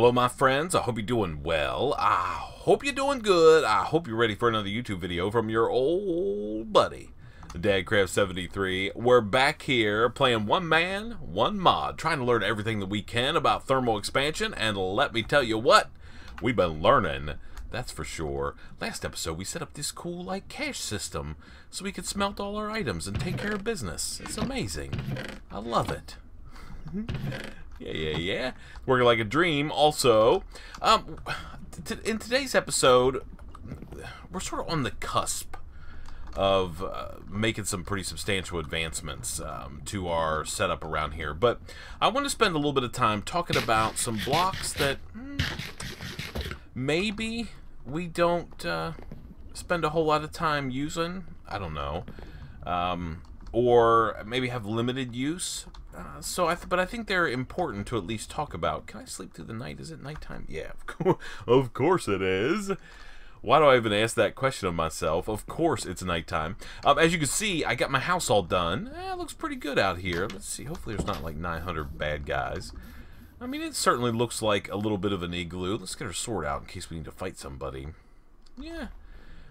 Hello my friends, I hope you're doing well. I hope you're doing good. I hope you're ready for another YouTube video from your old buddy, Dadcraft73. We're back here playing one man, one mod, trying to learn everything that we can about thermal expansion, and let me tell you what, we've been learning, that's for sure. Last episode we set up this cool like cache system so we could smelt all our items and take care of business. It's amazing. I love it. Yeah. Working like a dream. Also, in today's episode, we're sort of on the cusp of making some pretty substantial advancements to our setup around here. But I want to spend a little bit of time talking about some blocks that maybe we don't spend a whole lot of time using. I don't know. Or maybe have limited use. But I think they're important to at least talk about. Can I sleep through the night? Is it nighttime? Yeah, of course it is. Why do I even ask that question of myself? Of course it's nighttime. As you can see, I got my house all done. It looks pretty good out here. Let's see. Hopefully there's not like 900 bad guys. I mean, it certainly looks like a little bit of an igloo. Let's get our sword out in case we need to fight somebody. Yeah.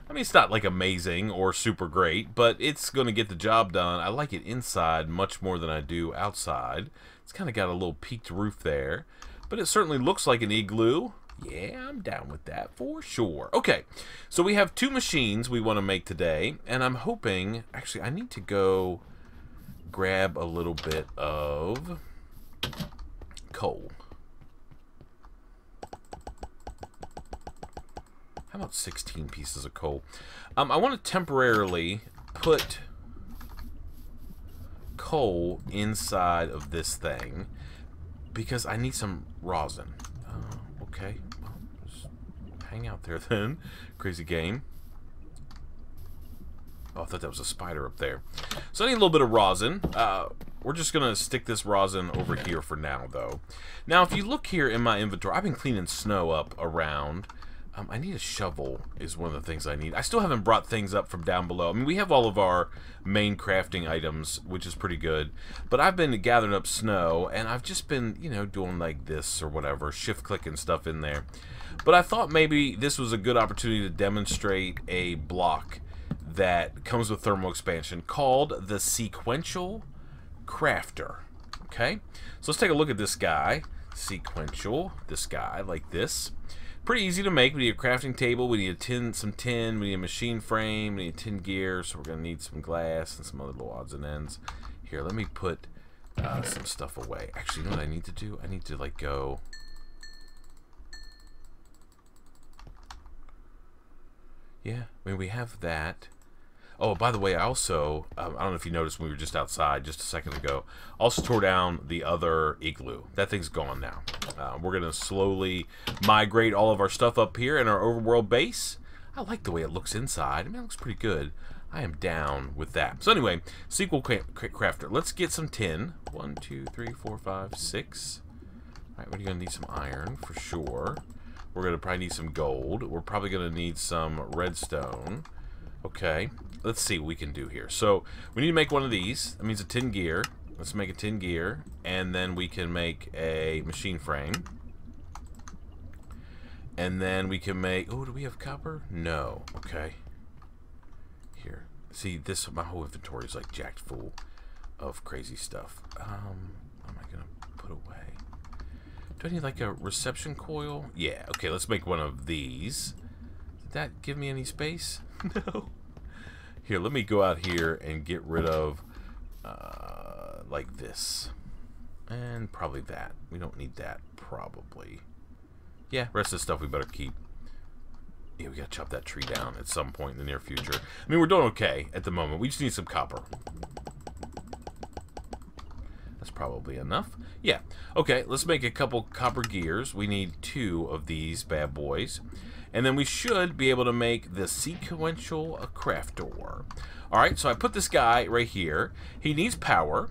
I mean, it's not like amazing or super great, but it's going to get the job done. I like it inside much more than I do outside. It's kind of got a little peaked roof there, but it certainly looks like an igloo. Yeah, I'm down with that for sure. Okay, so we have two machines we want to make today, and I'm hoping, actually, I need to go grab a little bit of coal. How about 16 pieces of coal? I want to temporarily put coal inside of this thing because I need some rosin. Okay, well, just hang out there then. Crazy game. Oh, I thought that was a spider up there. So I need a little bit of rosin. We're just going to stick this rosin over here for now, though. Now, if you look here in my inventory, I've been cleaning snow up around. I need a shovel is one of the things I need. I still haven't brought things up from down below. I mean, we have all of our main crafting items, which is pretty good. But I've been gathering up snow, and I've just been, you know, doing like this or whatever, shift-clicking stuff in there. But I thought maybe this was a good opportunity to demonstrate a block that comes with thermal expansion called the Sequential Crafter. Okay? So let's take a look at this guy. Sequential. This guy, like this. Pretty easy to make. We need a crafting table, we need some tin, we need a machine frame, we need tin gear, so we're going to need some glass and some other little odds and ends. Here, let me put some stuff away. Actually, you know what I need to do? I need to, like, go... Yeah, I mean, we have that. Oh, by the way, I also, I don't know if you noticed when we were just outside just a second ago, also tore down the other igloo. That thing's gone now. We're going to slowly migrate all of our stuff up here in our overworld base. I like the way it looks inside. I mean, it looks pretty good. I am down with that. So anyway, Sequel Crafter. Let's get some tin. 1, 2, 3, 4, 5, 6. All right, we're going to need some iron for sure. We're going to probably need some gold. We're probably going to need some redstone. Okay, let's see what we can do here. So we need to make one of these. That means a tin gear. Let's make a tin gear, and then we can make a machine frame. And then we can make... Oh, do we have copper? No. Okay. Here. See, this, my whole inventory is like jacked full of crazy stuff. What am I going to put away? Do I need like a reception coil? Yeah. Okay, let's make one of these. Did that give me any space? No. Here, let me go out here and get rid of like this. And probably that. We don't need that, probably. Yeah, rest of the stuff we better keep. Yeah, we gotta chop that tree down at some point in the near future. I mean, we're doing okay at the moment. We just need some copper. That's probably enough. Yeah. Okay, let's make a couple copper gears. We need 2 of these bad boys. And then we should be able to make the Sequential Crafter. Alright, so I put this guy right here. He needs power.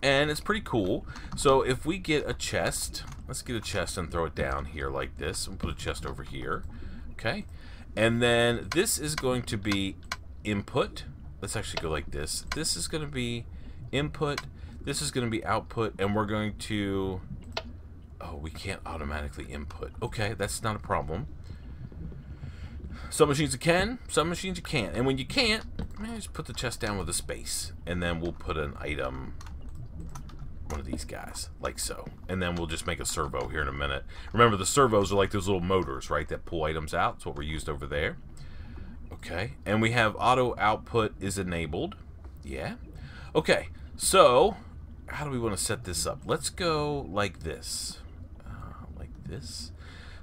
And it's pretty cool. So if we get a chest, let's get a chest and throw it down here like this. We'll put a chest over here. Okay. And then this is going to be input. Let's actually go like this. This is going to be input. This is going to be output. And we're going to Oh, we can't automatically input. Okay, that's not a problem. Some machines you can, some machines you can't. And when you can't, just put the chest down with a space. And then we'll put an item, one of these guys, like so. And then we'll just make a servo here in a minute. Remember, the servos are like those little motors, right, that pull items out. That's what we're used over there. Okay, and we have auto output is enabled. Yeah. Okay, so how do we want to set this up? Let's go like this. Like this.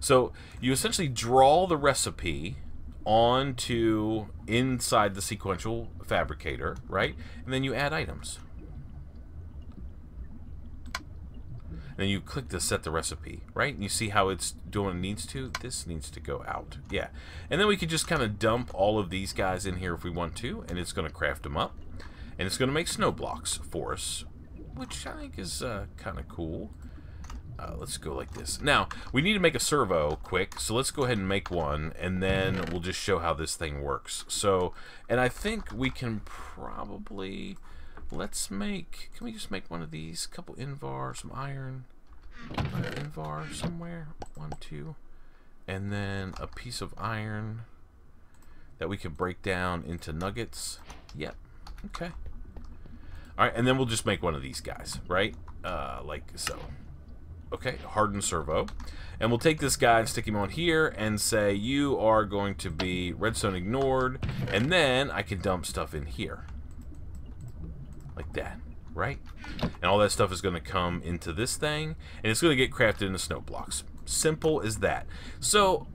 So you essentially draw the recipe onto inside the sequential fabricator, right? And then you add items. And then you click to set the recipe, right? And you see how it's doing what it needs to. This needs to go out. Yeah. And then we could just kind of dump all of these guys in here if we want to, and it's going to craft them up. And it's going to make snow blocks for us, which I think is kind of cool. Let's go like this. Now, we need to make a servo quick, so let's go ahead and make one, and then we'll just show how this thing works. So, and I think we can probably, let's make, can we just make one of these? A couple invar, some iron, invar somewhere, 1, 2, and then a piece of iron that we can break down into nuggets. Yep, okay. All right, and then we'll just make one of these guys, right? Like so. Okay, harden servo. And we'll take this guy and stick him on here and say, you are going to be redstone ignored. And then I can dump stuff in here. Like that, right? And all that stuff is going to come into this thing. And it's going to get crafted into snow blocks. Simple as that. So,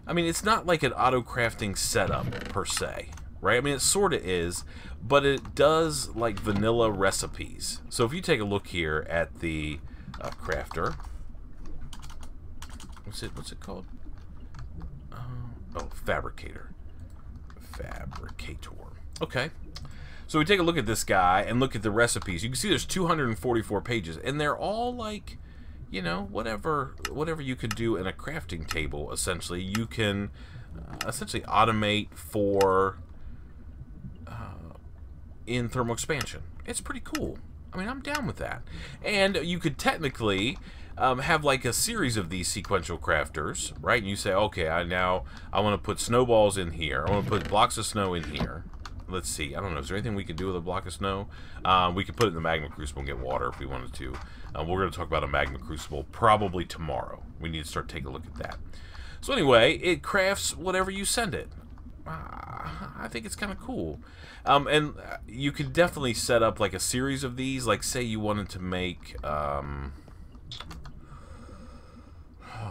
I mean, it's not like an auto-crafting setup per se, right? I mean, it sort of is, but it does like vanilla recipes. So if you take a look here at the crafter, what's it called? Oh, fabricator. Okay. So we take a look at this guy and look at the recipes. You can see there's 244 pages, and they're all like, you know, whatever you could do in a crafting table. Essentially, you can essentially automate for in thermal expansion. It's pretty cool. I mean, I'm down with that. And you could technically have like a series of these sequential crafters, right? And you say, okay, I want to put snowballs in here. I want to put blocks of snow in here. Let's see. I don't know. Is there anything we could do with a block of snow? We could put it in the magma crucible and get water if we wanted to. We're going to talk about a magma crucible probably tomorrow. We need to start taking a look at that. So anyway, it crafts whatever you send it. I think it's kind of cool. And you could definitely set up like a series of these. Like say you wanted to make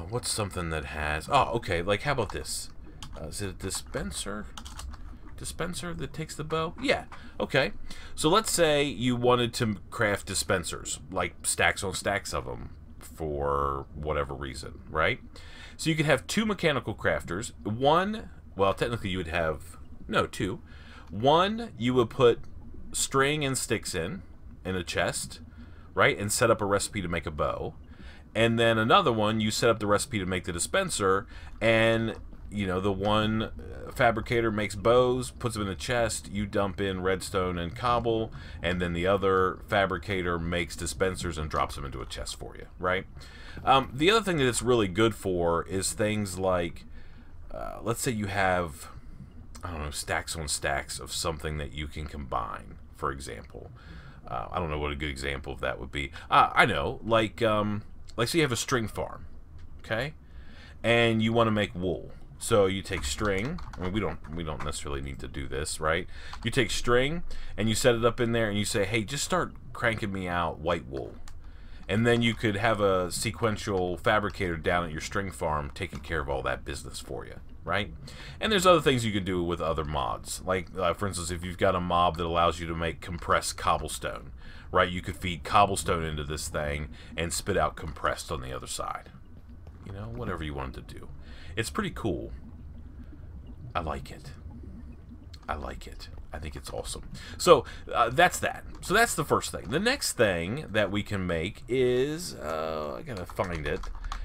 what's something that has, oh, okay, like how about this? Is it a dispenser that takes the bow? Yeah, okay. So let's say you wanted to craft dispensers, like stacks on stacks of them for whatever reason, right? So you could have 2 mechanical crafters. One, well, technically you would have, no, 2. One, you would put string and sticks in a chest, right, and set up a recipe to make a bow. And then another one, you set up the recipe to make the dispenser, and, you know, the one fabricator makes bows, puts them in a chest, you dump in redstone and cobble, and then the other fabricator makes dispensers and drops them into a chest for you, right? The other thing that it's really good for is things like, let's say you have, I don't know, stacks on stacks of something that you can combine, for example. I don't know what a good example of that would be. I know, like say you have a string farm, okay? And you want to make wool. So you take string, I mean, we don't necessarily need to do this, right? You take string and you set it up in there and you say, hey, just start cranking me out white wool. And then you could have a sequential fabricator down at your string farm taking care of all that business for you, right? And there's other things you can do with other mods. Like, for instance, if you've got a mob that allows you to make compressed cobblestone, right? You could feed cobblestone into this thing and spit out compressed on the other side. You know, whatever you wanted to do. It's pretty cool. I like it. I like it. I think it's awesome. So that's that. So that's the first thing. The next thing that we can make is, I gotta find it.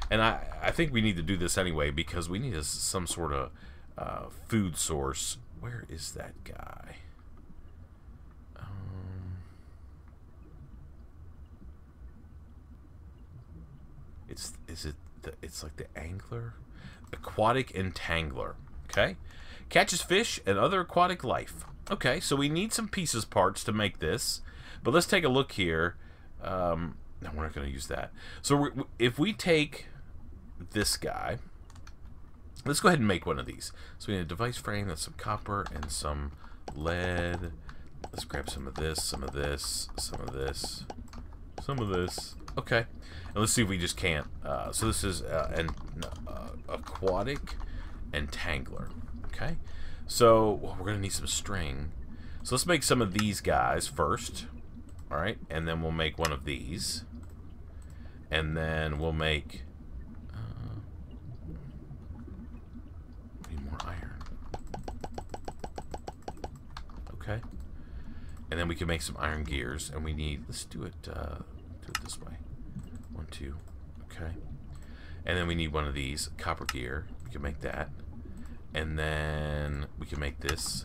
And I think we need to do this anyway because we need some sort of food source. Where is that guy? It's like the angler, aquatic entangler. Okay, catches fish and other aquatic life. Okay, so we need some pieces parts to make this, but let's take a look here. No, we're not going to use that. So if we take this guy, let's go ahead and make one of these. So we need a device frame, that's some copper and some lead. Let's grab some of this, some of this, some of this, some of this. Okay, and let's see if we just can't. So this is an aquatic entangler. Okay, so we're gonna need some string. So let's make some of these guys first. All right, and then we'll make one of these, and then we'll make. Need more iron. Okay, and then we can make some iron gears, and we need. Let's do it. Do it this way. 1, 2. Okay, and then we need one of these copper gear. We can make that. And then we can make this.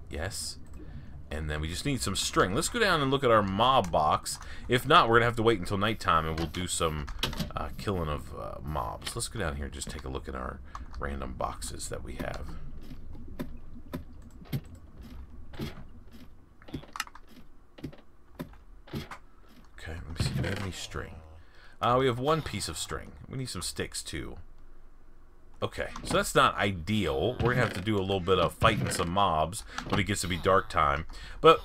Yes. And then we just need some string. Let's go down and look at our mob box. If not, we're going to have to wait until nighttime and we'll do some killing of mobs. Let's go down here and just take a look at our random boxes that we have. Okay, let me see. Do we have any string? We have one piece of string. We need some sticks too. Okay, so that's not ideal. We're gonna have to do a little bit of fighting some mobs when it gets to be dark time. But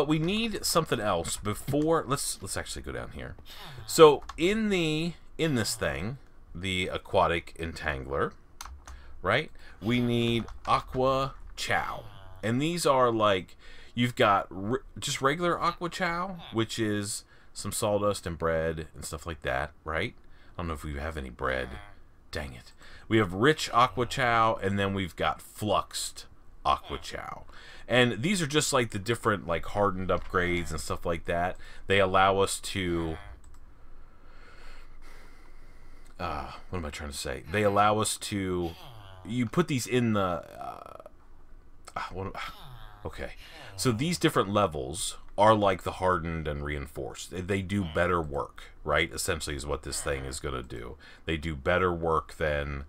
we need something else before. Let's actually go down here. So in this thing, the aquatic entangler, right? We need aqua chow, and these are like you've got just regular aqua chow, which is some sawdust and bread and stuff like that, right? I don't know if we have any bread. Dang it. We have rich aqua chow, and then we've got fluxed aqua chow. And these are just like the different like hardened upgrades and stuff like that. They allow us to what am I trying to say? They allow us to you put these in the okay. So these different levels are like the hardened and reinforced. They do better work, right? Essentially is what this thing is going to do. They do better work than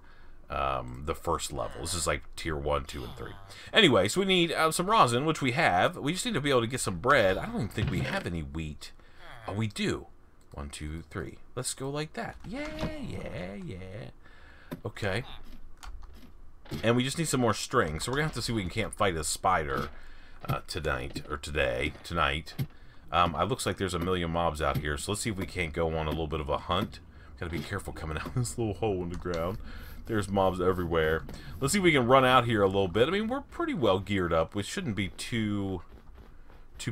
the first level. This is like tier 1, 2, and 3. Anyway, so we need some rosin, which we have. We just need to be able to get some bread. I don't even think we have any wheat. Oh, we do. 1, 2, 3. Let's go like that. Yeah. Okay. And we just need some more string. So we're going to have to see if we can't fight a spider tonight. It looks like there's a million mobs out here. So let's see if we can't go on a little bit of a hunt. Got to be careful coming out this little hole in the ground. There's mobs everywhere. Let's see if we can run out here a little bit. I mean, we're pretty well geared up. We shouldn't be too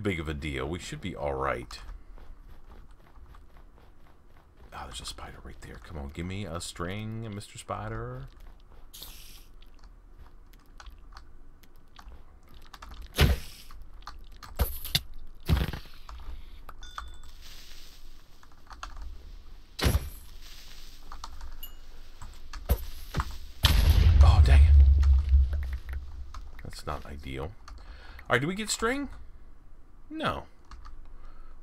big of a deal. We should be all right. Oh, there's a spider right there. Come on, give me a string, Mr. Spider. Not ideal. Alright, did we get string? No.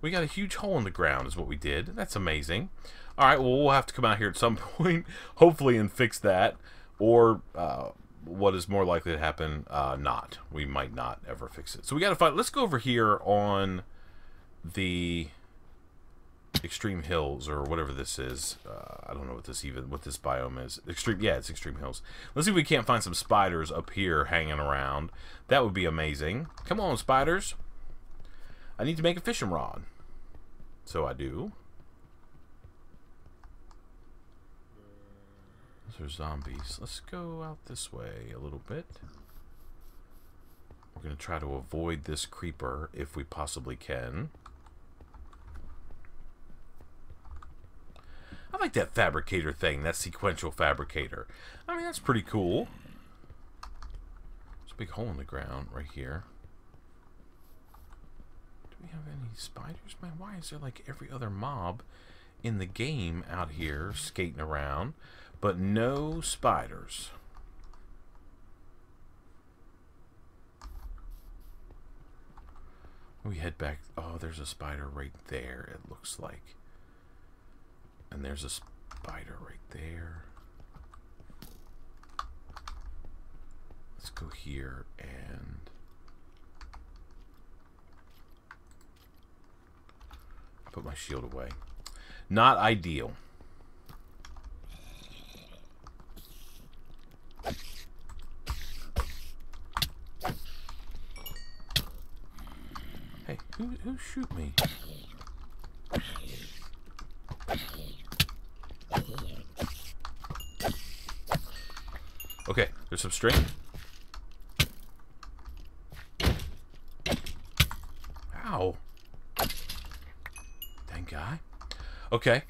We got a huge hole in the ground is what we did. That's amazing. Alright, well, we'll have to come out here at some point, hopefully, and fix that. Or, what is more likely to happen, not. We might not ever fix it. So we got to find... Let's go over here on the Extreme Hills, or whatever this is. I don't know what this biome is. Yeah, it's Extreme Hills. Let's see if we can't find some spiders up here hanging around. That would be amazing. Come on, spiders. I need to make a fishing rod. So I do. Those are zombies. Let's go out this way a little bit. We're going to try to avoid this creeper if we possibly can. I like that fabricator thing, that sequential fabricator. I mean, that's pretty cool. There's a big hole in the ground right here. Do we have any spiders? Man, why is there like every other mob in the game out here skating around, but no spiders? We head back. Oh, there's a spider right there, it looks like. And there's a spider right there. Let's go here and put my shield away. Not ideal. Hey, who shoot me? Okay, there's some string. Ow. Dang guy. Okay.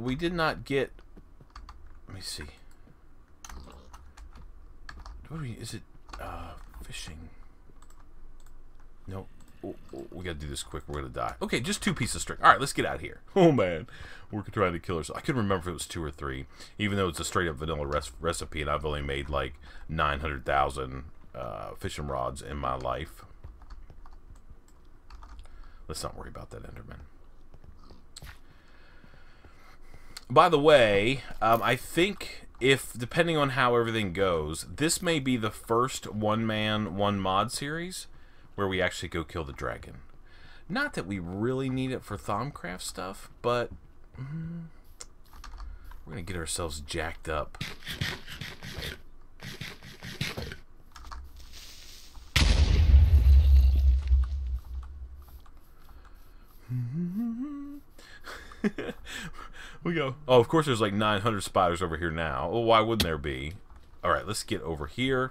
We did not get... Let me see. What are we... Is it, fishing? Nope. We gotta do this quick. We're gonna die. Okay, just 2 pieces of string. Alright, let's get out of here. Oh, man. We're trying to kill ourselves. I couldn't remember if it was 2 or 3. Even though it's a straight-up vanilla recipe, and I've only made, like, 900,000 fishing rods in my life. Let's not worry about that Enderman. By the way, I think if, depending on how everything goes, this may be the first one-man, one-mod series where we actually go kill the dragon. Not that we really need it for Thaumcraft stuff, but we're going to get ourselves jacked up. We go. Oh, of course there's like 900 spiders over here now. Well, why wouldn't there be? Alright, let's get over here.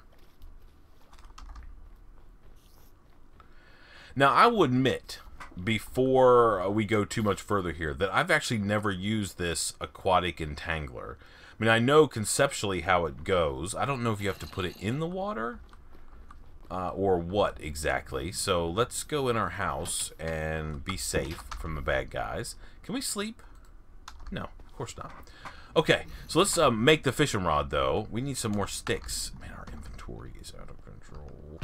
Now, I will admit, before we go too much further here, that I've actually never used this aquatic entangler. I mean, I know conceptually how it goes. I don't know if you have to put it in the water or what exactly. So let's go in our house and be safe from the bad guys. Can we sleep? No, of course not. Okay, so let's make the fishing rod, though. We need some more sticks. Man, our inventory is out of control.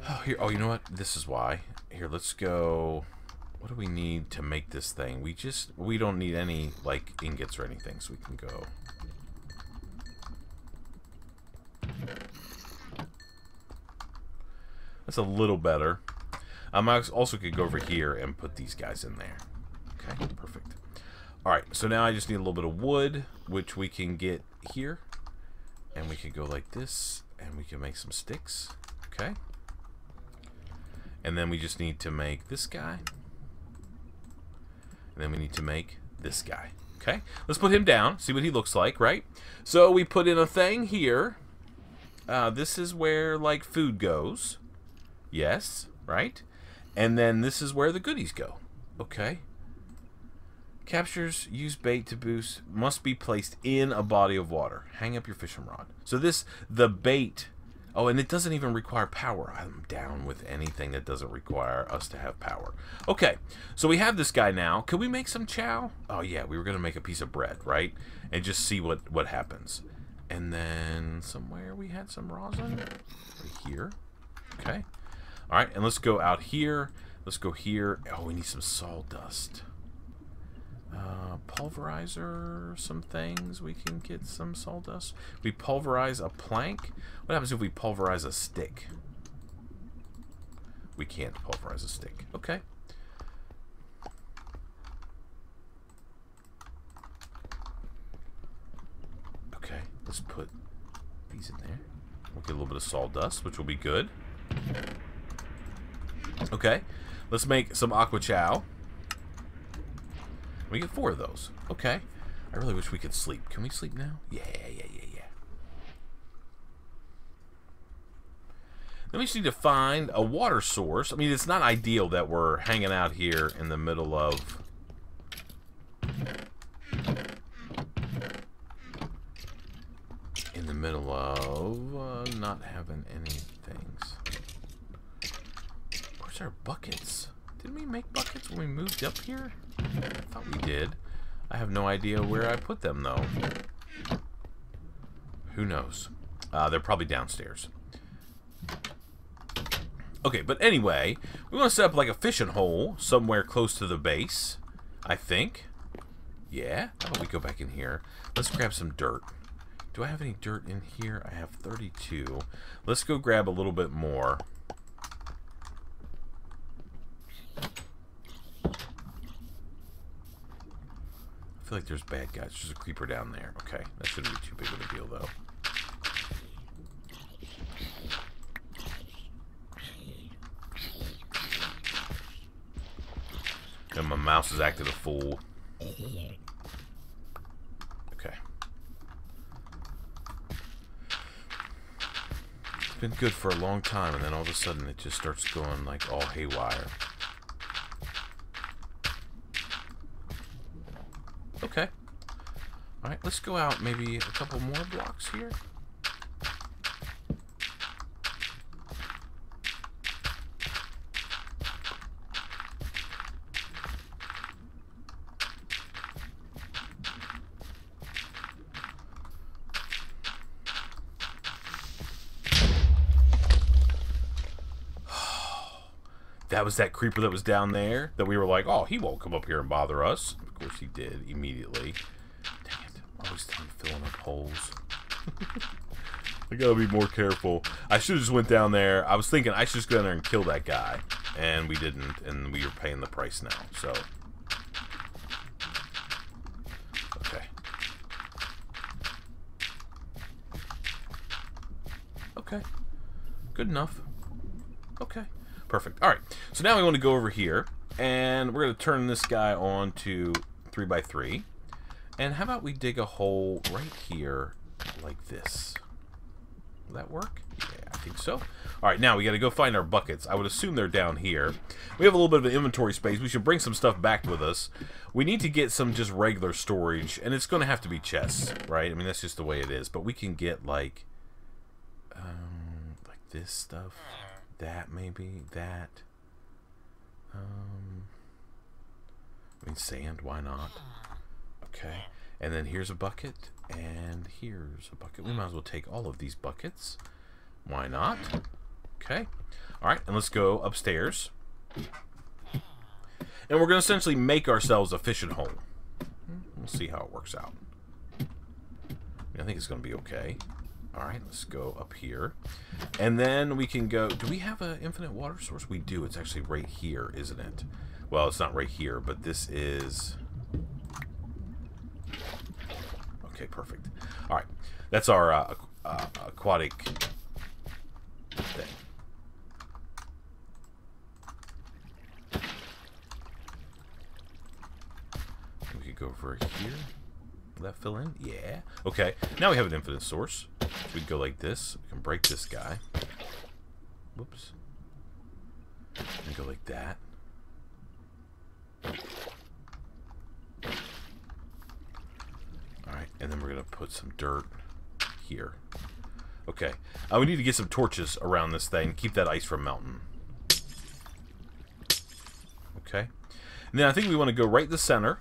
Oh, here. Oh, you know what? This is why. Here, let's go. What do we need to make this thing? We don't need any, like, ingots or anything, so we can go. That's a little better. I also could go over here and put these guys in there. Okay, perfect. Alright, so now I just need a little bit of wood, which we can get here. And we can go like this, and we can make some sticks. Okay. And then we just need to make this guy. And then we need to make this guy. Okay, let's put him down, see what he looks like, right? So we put in a thing here. This is where, like, food goes. Yes, right? And then this is where the goodies go. Okay. Captures, use bait to boost, must be placed in a body of water. Hang up your fishing rod. So the bait, oh, and it doesn't even require power. I'm down with anything that doesn't require us to have power. Okay, so we have this guy now. Can we make some chow? Oh, yeah, we were going to make a piece of bread, right? And just see what happens. And then somewhere we had some rosin. Right here. Okay. All right, and let's go out here. Let's go here. Oh, we need some sawdust. Pulverizer, some things. We can get some sawdust. We pulverize a plank. What happens if we pulverize a stick? We can't pulverize a stick. Okay. Okay, let's put these in there. We'll get a little bit of sawdust, which will be good. Okay, let's make some aqua chow. We get 4 of those. Okay. I really wish we could sleep. Can we sleep now? Yeah. Then we just need to find a water source. I mean, it's not ideal that we're hanging out here in the middle of... not having any things. Where's our buckets? Didn't we make buckets when we moved up here? I thought we did. I have no idea where I put them, though. Who knows? They're probably downstairs. Okay, but anyway, we want to set up like a fishing hole somewhere close to the base, I think. Yeah? How about we go back in here? Let's grab some dirt. Do I have any dirt in here? I have 32. Let's go grab a little bit more. I feel like there's bad guys. There's a creeper down there. Okay, that shouldn't be too big of a deal, though. And my mouse is acting a fool. Okay. It's been good for a long time, and then all of a sudden it just starts going like all haywire. Okay. Alright, let's go out maybe a couple more blocks here. That was that creeper that was down there that we were like, oh, he won't come up here and bother us. Of course he did immediately. Dang it. Always time filling up holes. I gotta be more careful. I should have just went down there. I was thinking I should just go down there and kill that guy. And we didn't. And we are paying the price now. So. Okay. Okay. Good enough. Okay. Perfect. Alright, so now we want to go over here, and we're going to turn this guy on to 3x3. And how about we dig a hole right here, like this? Will that work? Yeah, I think so. Alright, now we got to go find our buckets. I would assume they're down here. We have a little bit of an inventory space. We should bring some stuff back with us. We need to get some just regular storage, and it's going to have to be chests, right? I mean, that's just the way it is. But we can get, like this stuff. That maybe, that. I mean, sand, why not? Okay, and then here's a bucket, and here's a bucket. We might as well take all of these buckets. Why not? Okay, alright, and let's go upstairs. And we're going to essentially make ourselves a fishing hole. We'll see how it works out. I think it's going to be okay. Alright, let's go up here. And then we can go... Do we have an infinite water source? We do. It's actually right here, isn't it? Well, it's not right here, but this is... Okay, perfect. Alright, that's our aquatic thing. We could go over here. Will that fill in? Yeah. Okay. Now we have an infinite source. So we go like this. We can break this guy. Whoops. And go like that. Alright. And then we're going to put some dirt here. Okay. We need to get some torches around this thing. Keep that ice from melting. Okay. And then I think we want to go right in the center.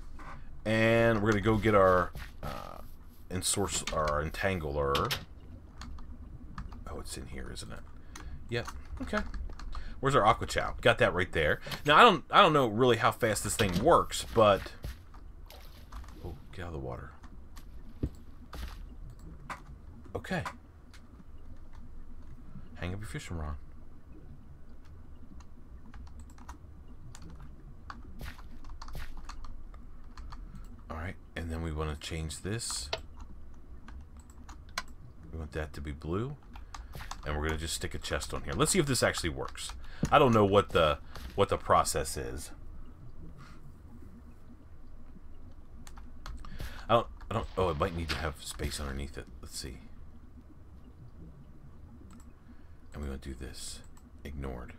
And we're going to go get our our entangler. Oh, it's in here, isn't it? Yep. Okay. Where's our aqua chow? Got that right there. Now I don't know really how fast this thing works, but oh, get out of the water. Okay. Hang up your fishing rod. Alright, and then we want to change this. We want that to be blue. And we're going to just stick a chest on here. Let's see if this actually works. I don't know what the process is. I don't oh, it might need to have space underneath it. Let's see. And we want to do this. Ignored.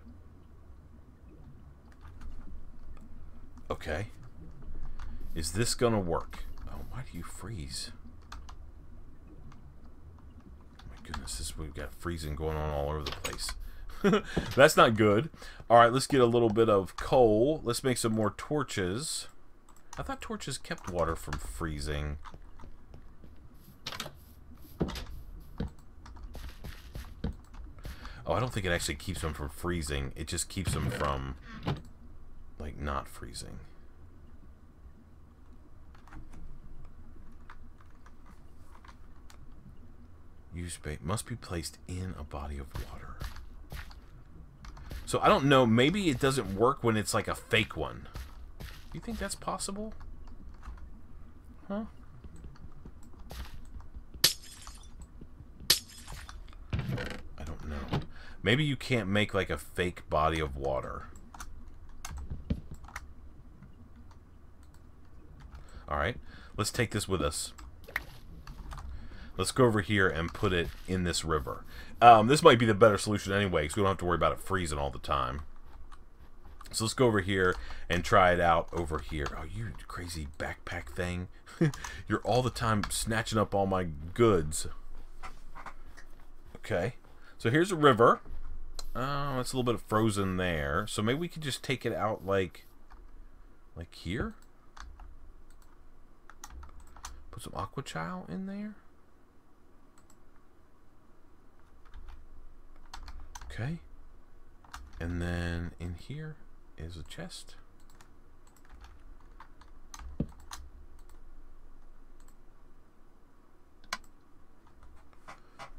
Okay. Is this gonna work? Oh, why do you freeze? Oh my goodness, we've got freezing going on all over the place. That's not good. Alright, let's get a little bit of coal. Let's make some more torches. I thought torches kept water from freezing. Oh, I don't think it actually keeps them from freezing. It just keeps them from, like, not freezing. Use bait must be placed in a body of water. So I don't know. Maybe it doesn't work when it's like a fake one. You think that's possible? Huh? I don't know. Maybe you can't make like a fake body of water. Alright, let's take this with us. Let's go over here and put it in this river. This might be the better solution anyway, because we don't have to worry about it freezing all the time. So let's go over here and try it out over here. Oh, you crazy backpack thing. You're all the time snatching up all my goods. Okay, so here's a river. It's a little bit of frozen there. So maybe we could just take it out like here. Put some aqua chow in there. Okay. And then in here is a chest.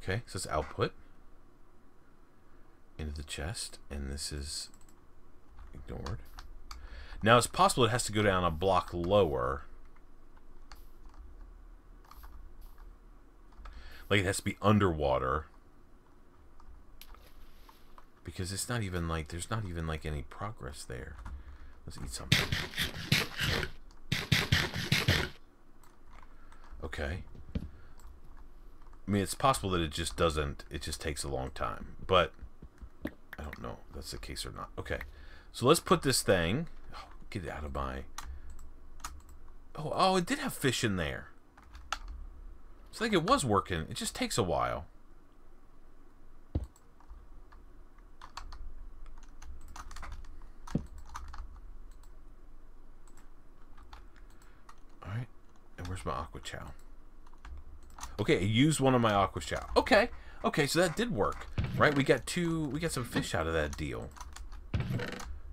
Okay, so it's output into the chest, and this is ignored. Now it's possible it has to go down a block lower. Like it has to be underwater. Because it's not even like, there's not even like any progress there. Let's eat something. Okay. I mean, it's possible that it just doesn't, it just takes a long time. But, I don't know if that's the case or not. Okay. So let's put this thing, oh, get it out of my, oh, it did have fish in there. So I think it was working. It just takes a while. Alright. And where's my aqua chow? Okay, I used one of my aqua chow. Okay. Okay, so that did work. Right? We got some fish out of that deal.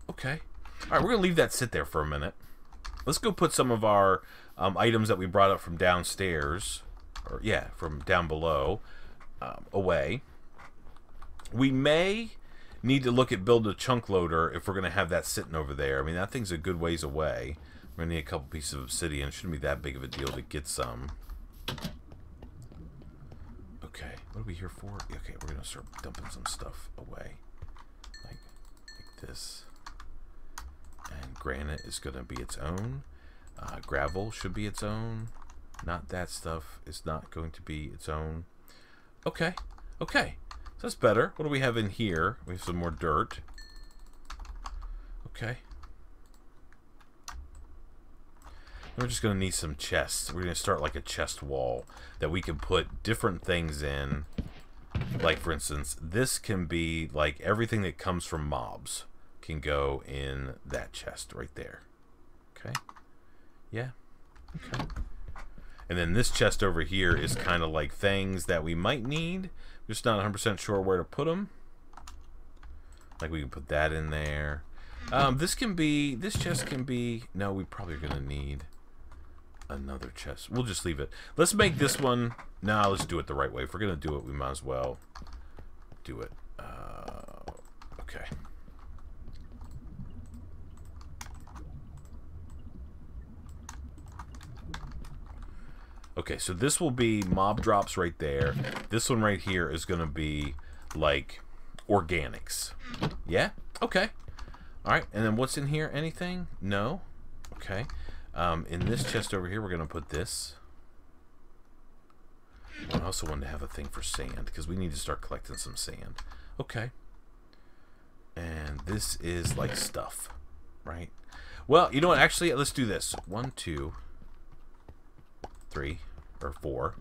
Okay. Alright, we're gonna leave that sit there for a minute. Let's go put some of our items that we brought up from downstairs, or yeah, from down below, away. We may need to look at building a chunk loader if we're going to have that sitting over there. I mean, that thing's a good ways away. We're going to need a couple pieces of obsidian. It shouldn't be that big of a deal to get some. Okay, what are we here for? Okay, we're going to start dumping some stuff away. Like this. And granite is going to be its own. Gravel should be its own. Not that stuff is not going to be its own. Okay. Okay. So that's better. What do we have in here? We have some more dirt. Okay. We're just going to need some chests. We're going to start like a chest wall that we can put different things in. Like, for instance, this can be like everything that comes from mobs can go in that chest right there. Okay. Yeah. Okay. And then this chest over here is kind of like things that we might need. Just not 100% sure where to put them. Like we can put that in there. This chest can be, no, we probably are going to need another chest. We'll just leave it. Let's make this one, nah, let's do it the right way. If we're going to do it, we might as well do it. Okay. Okay, so this will be mob drops right there. This one right here is going to be like organics. Yeah? Okay. Alright, and then what's in here? Anything? No? Okay. In this chest over here, we're going to put this. I also wanted to have a thing for sand, because we need to start collecting some sand. Okay. And this is like stuff, right? Well, you know what? Actually, let's do this. 1, 2... 3 or 4.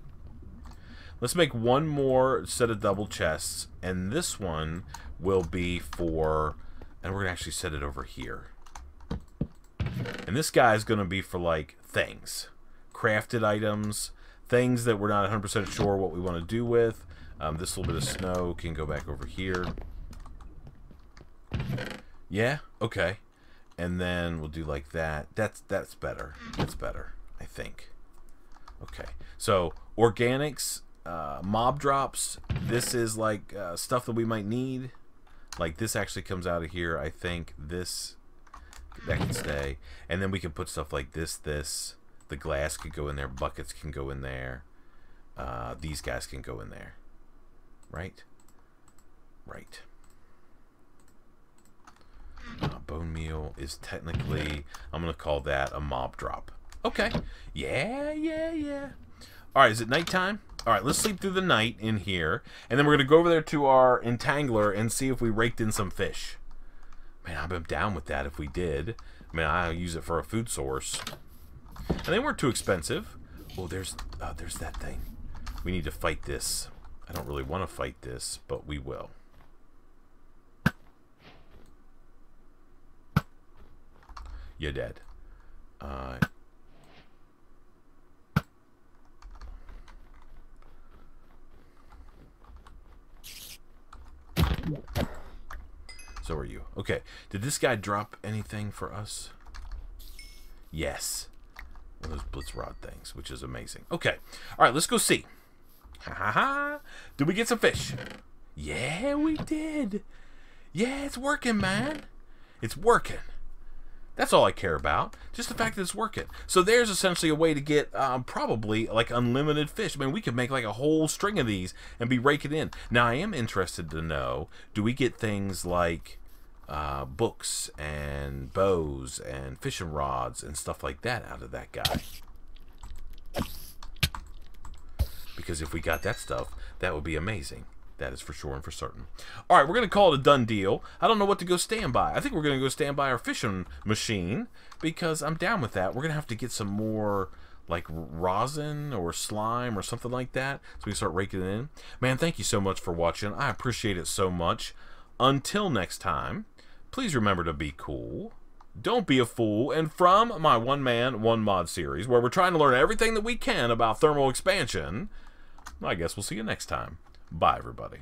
Let's make one more set of double chests, and this one will be for, and we're gonna actually set it over here. And this guy is gonna be for like things, crafted items, things that we're not 100% sure what we want to do with. This little bit of snow can go back over here. Yeah, okay. And then we'll do like that. That's better. That's better, I think. Okay, so organics mob drops. This is like stuff that we might need. Like this actually comes out of here. I think this, that can stay. And then we can put stuff like this. The glass could go in there. Buckets can go in there. These guys can go in there. Right? Right. Bone meal is technically, I'm going to call that a mob drop. Okay. Yeah. Alright, is it nighttime? Alright, let's sleep through the night in here. And then we're going to go over there to our entangler and see if we raked in some fish. Man, I've been down with that if we did. I mean, I'll use it for a food source. And they weren't too expensive. Oh, there's that thing. We need to fight this. I don't really want to fight this, but we will. You're dead. So are you. Okay. Did this guy drop anything for us? Yes. One of those blitz rod things, which is amazing. Okay. All right, let's go see. Ha. Did we get some fish? Yeah, we did. Yeah, it's working, man. It's working. That's all I care about. Just the fact that it's working. So there's essentially a way to get probably like unlimited fish. I mean, we could make like a whole string of these and be raking in. Now, I am interested to know, do we get things like books and bows and fishing rods and stuff like that out of that guy? Because if we got that stuff, that would be amazing. That is for sure and for certain. All right, we're going to call it a done deal. I don't know what to go stand by. I think we're going to go stand by our fishing machine because I'm down with that. We're going to have to get some more like rosin or slime or something like that so we can start raking it in. Man, thank you so much for watching. I appreciate it so much. Until next time, please remember to be cool. Don't be a fool. And from my one man, one mod series where we're trying to learn everything that we can about thermal expansion, I guess we'll see you next time. Bye, everybody.